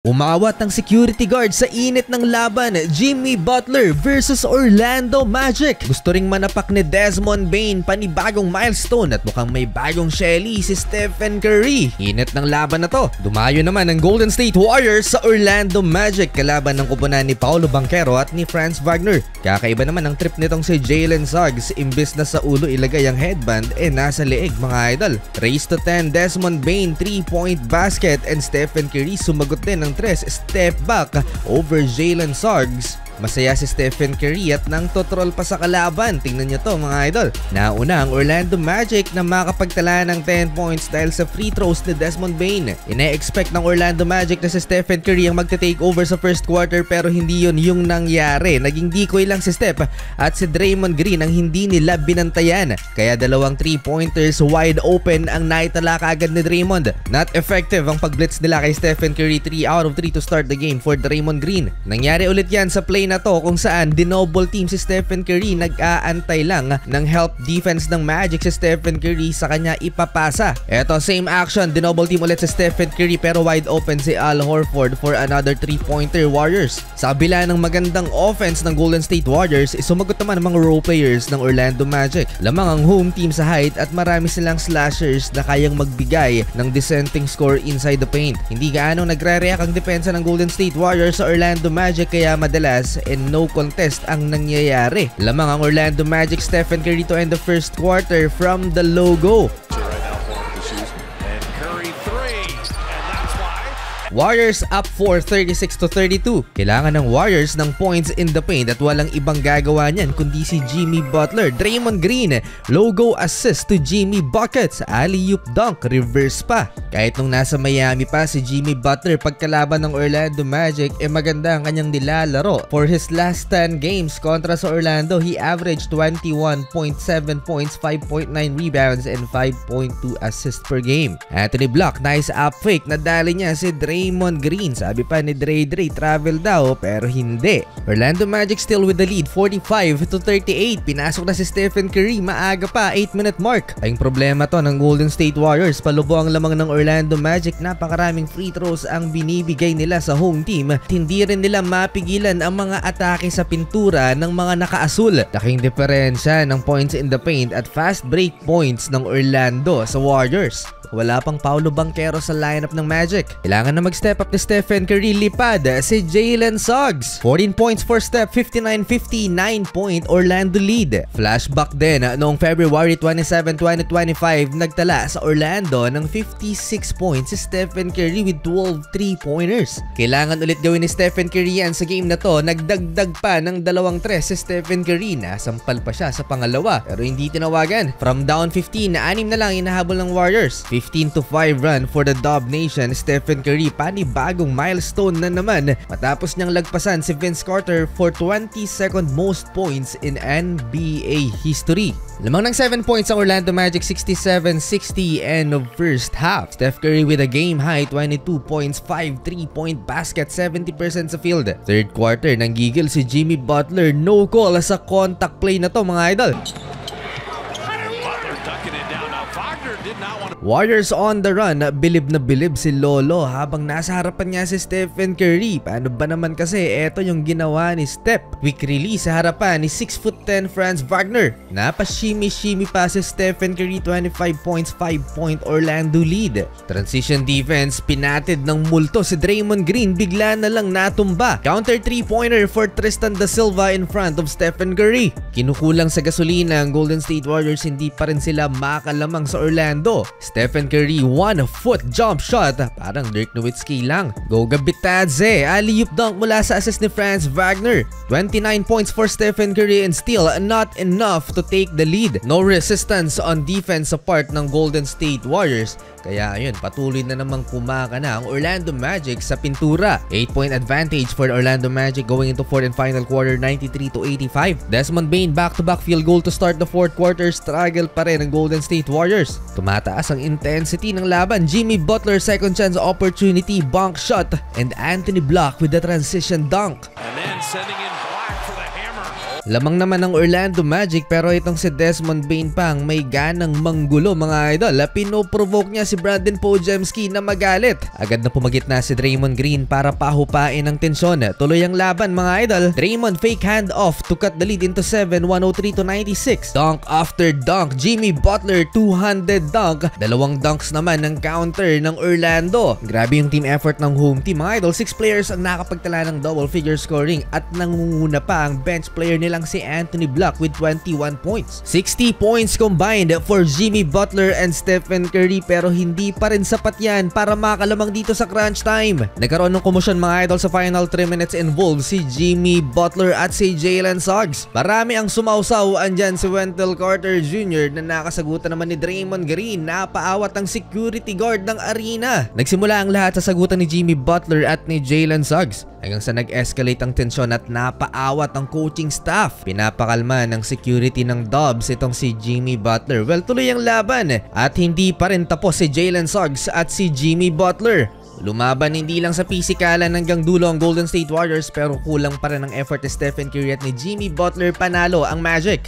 Umawat ang security guard sa init ng laban, Jimmy Butler versus Orlando Magic. Gusto ring manapak ni Desmond Bane panibagong milestone at mukhang may bagong Shelly si Stephen Curry. Init ng laban na to. Dumayo naman ang Golden State Warriors sa Orlando Magic kalaban ng kupunan ni Paolo Banchero at ni Franz Wagner. Kakaiba naman ang trip nitong si Jalen Suggs, imbis na sa ulo ilagay ang headband nasa leeg mga idol. Race to 10 Desmond Bane 3-point basket and Stephen Curry sumagot din ng step back over Jalen Suggs. Masaya si Stephen Curry at nang totrol pa sa kalaban. Tingnan nyo to mga idol. Nauna ang Orlando Magic na makapagtala ng 10 points dahil sa free throws ni Desmond Bane. Ine-expect ng Orlando Magic na si Stephen Curry ang magte-take over sa first quarter pero hindi yun yung nangyari. Naging decoy lang si Steph at si Draymond Green ang hindi nila binantayan. Kaya dalawang 3-pointers wide open ang naitala kaagad ni Draymond. Not effective ang pag-blitz nila kay Stephen Curry. 3 out of 3 to start the game for Draymond Green. Nangyari ulit yan sa play na to kung saan dinoble team si Stephen Curry, nag-aantay lang ng help defense ng Magic si Stephen Curry sa kanya ipapasa. Eto, same action, dinoble team ulit si Stephen Curry pero wide open si Al Horford for another 3-pointer Warriors. Sa kabila ng magandang offense ng Golden State Warriors, sumagot naman ang mga role players ng Orlando Magic. Lamang ang home team sa height at marami silang slashers na kayang magbigay ng dissenting score inside the paint. Hindi gaano nagre-react ang depensa ng Golden State Warriors sa Orlando Magic kaya madalas and no contest ang nangyayari. Lamang ang Orlando Magic Stephen Curry to end the first quarter from the logo. Warriors up 4, 36-32. Kailangan ng Warriors ng points in the paint at walang ibang gagawa niyan kundi si Jimmy Butler. Draymond Green, logo assist to Jimmy Buckets. Alley-oop dunk, reverse pa. Kahit nung nasa Miami pa si Jimmy Butler pagkalaban ng Orlando Magic, maganda ang kanyang nilalaro. For his last 10 games kontra sa Orlando, he averaged 21.7 points, 5.9 rebounds, and 5.2 assists per game. Anthony Block, nice up fake. Nadali niya si Draymond Green. Sabi pa ni Dre travel daw pero hindi. Orlando Magic still with the lead 45-38. Pinasok na si Stephen Curry maaga pa 8-minute mark. Ang problema to ng Golden State Warriors, palubo ang lamang ng Orlando Magic. Napakaraming free throws ang binibigay nila sa home team. Hindi rin nila mapigilan ang mga atake sa pintura ng mga nakaasul. Laking diferensya ng points in the paint at fast break points ng Orlando sa Warriors. Wala pang Paolo Banchero sa lineup ng Magic. Kailangan na mag-step up ni Stephen Curry. Lipad si Jalen Suggs. 14 points for Steph, 59-50, 9-point Orlando lead. Flashback din noong February 27, 2025, nagtala sa Orlando ng 56 points si Stephen Curry with 12 3-pointers. Kailangan ulit gawin ni Stephen Curry yan sa game na to. Nagdagdag pa ng 2-3 si Stephen Curry. Nasampal pa siya sa pangalawa pero hindi tinawagan. From down 15, 6 na lang inahabol ng Warriors. 15-5 run for the Dub Nation. Stephen Curry panibagong milestone na naman matapos niyang lagpasan si Vince Carter for 22nd most points in NBA history. Lamang ng 7 points ang Orlando Magic, 67-60 end of first half. Steph Curry with a game high 22 points, 5 3-point basket, 70% sa field. Third quarter nang gigil si Jimmy Butler, no call sa contact play na to mga idol. Warriors on the run, bilib na bilib si Lolo habang nasa harapan niya si Stephen Curry. Paano ba naman kasi eto yung ginawa ni Steph? Quick release sa harapan ni 6'10" Franz Wagner. Napashimi-shimi pa si Stephen Curry, 25 points, 5-point Orlando lead. Transition defense, pinatid ng multo si Draymond Green, bigla na lang natumba. Counter 3-pointer for Tristan da Silva in front of Stephen Curry. Kinukulang sa gasolina ang Golden State Warriors, hindi pa rin sila makalamang sa Orlando. Stephen Curry, 1-foot jump shot. Parang Dirk Nowitzki lang. Goga Bitadze, alley-oop dunk mula sa assist ni Franz Wagner. 29 points for Stephen Curry and still not enough to take the lead. No resistance on defense sa part ng Golden State Warriors. Kaya ayun, patuloy na namang kumakana ang Orlando Magic sa pintura. 8-point advantage for the Orlando Magic going into fourth and final quarter, 93-85. Desmond Bane back-to-back field goal to start the fourth quarter. Struggle pa rin ang Golden State Warriors. Tumataas ang intensity ng laban. Jimmy Butler second chance opportunity, bunk shot, and Anthony Block with the transition dunk. And then sending in Black for the hammer. Lamang naman ng Orlando Magic pero itong si Desmond Bane pa ang may ganang manggulo mga idol. Pinoprovoke niya si Brandon Podziemski na magalit. Agad na pumagit na si Draymond Green para pahupain ang tensyon. Tuloy ang laban mga idol. Draymond fake handoff to cut the lead into 7, 103-96. Dunk after dunk. Jimmy Butler two-handed dunk. Dalawang dunks naman ng counter ng Orlando. Grabe yung team effort ng home team mga idol. 6 players ang nakapagtala ng double figure scoring at nangunguna pa ang bench player nilang si Anthony Black with 21 points. 60 points combined for Jimmy Butler and Stephen Curry pero hindi pa rin sapat yan para makalamang dito sa crunch time. Nagkaroon ng komosyon mga idol sa final 3 minutes involved si Jimmy Butler at si Jalen Suggs. Marami ang sumausaw, andyan si Wendell Carter Jr. na nakasagutan naman ni Draymond Green. Napaawat ang security guard ng arena. Nagsimula ang lahat sa sagutan ni Jimmy Butler at ni Jalen Suggs hanggang sa nag-escalate ang tensyon at napaawat ang coaching staff. Pinapakalma ng security ng Dubs itong si Jimmy Butler. Well, tuloy ang laban at hindi pa rin tapos si Jalen Suggs at si Jimmy Butler. Lumaban hindi lang sa pisikalan hanggang dulo ang Golden State Warriors pero kulang pa rin ang effort ni Stephen Curry at ni Jimmy Butler. Panalo ang Magic.